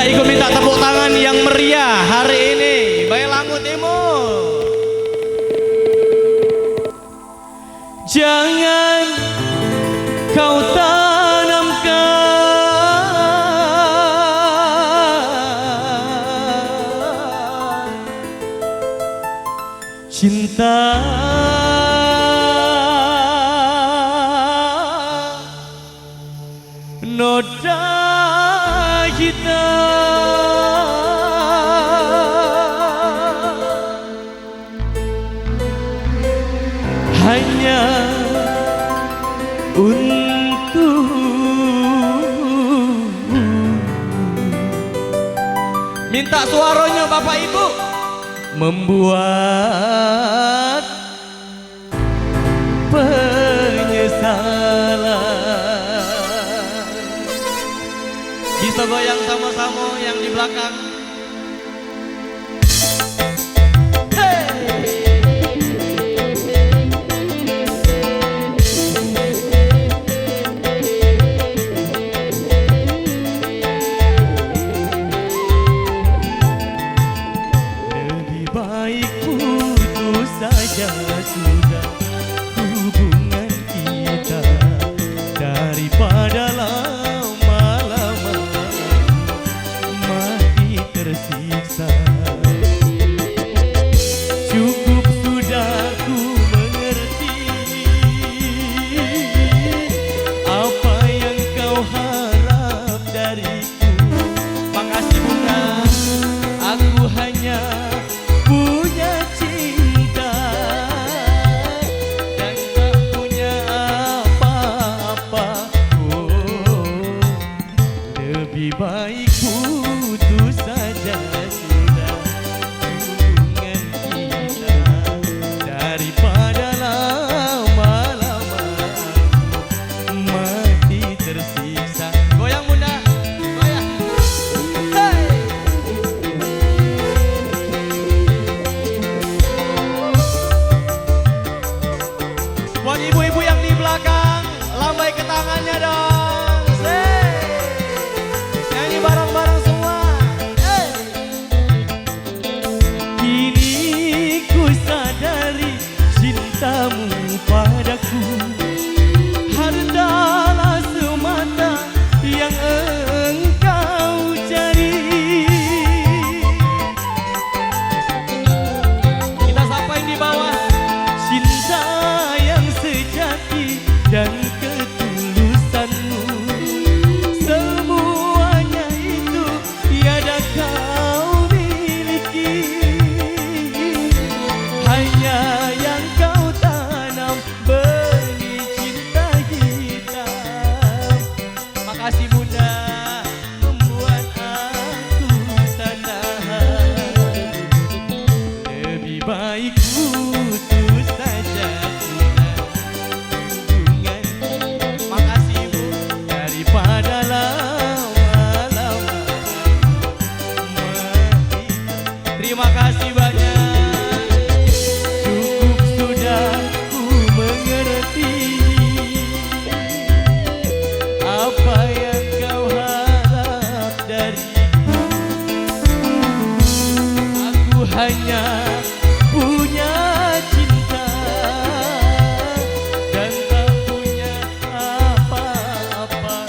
Tidak ikut minta tepuk tangan yang meriah hari ini. Bayelangu Timur. Jangan kau tanamkan cinta noda kita hanya untuk minta suaranya Bapak Ibu membuat penyesalan. Bisa goyang sama-sama yang di belakang. Saja sudah hubungan kita daripada lama-lama mati tersiksa. Cukup sudah ku mengerti apa yang kau harap dariku. Makasih Bunda, aku hanya punya cinta dan tak punya apa-apa. Lebih baik putus saja sudah hubungan kita daripada lama-lama mati tersiksa. Goyang Bunda, goyang. Hey! Buat ibu-ibu yang di belakang, lambai ke tangannya dong. Nyanyi bareng-bareng semua. Kini ku sadari cintamu padaku hartalah semata yang engkau cari. Kita sampai di bawah. Cinta yang sejati dan ketulusanmu, semuanya itu tiada kau miliki. Hanya yang kau tanam benih cinta hitam. Makasih Bunda membuat aku tak tahan. Lebih baik putus saja sudah hubungan. Makasih Ibu daripada lama-lama mati. Terima kasih banyak. Cukup sudah ku mengerti apa yang kau harap dariku. Aku hanya punya cinta dan tak punya apa-apa.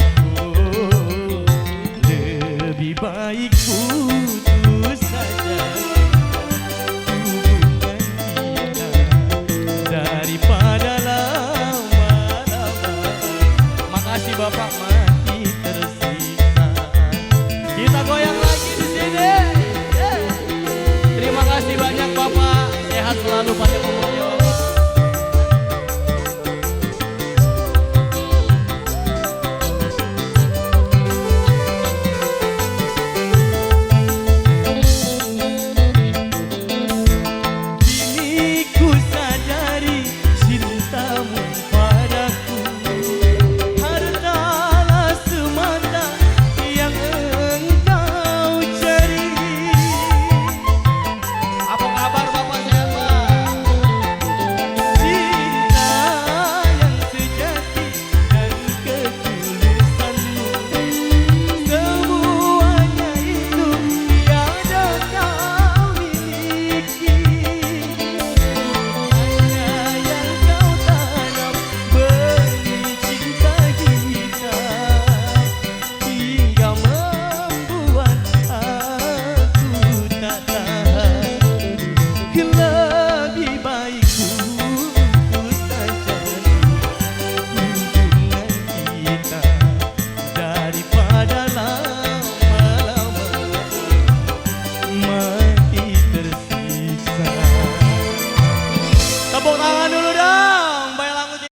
Lebih baik putus saja hubungan kita daripada lama-lama makasih Bapak mati tersiksa. Kita goyang lagi di sini. Terima kasih banyak Bapak, sehat selalu pada umur.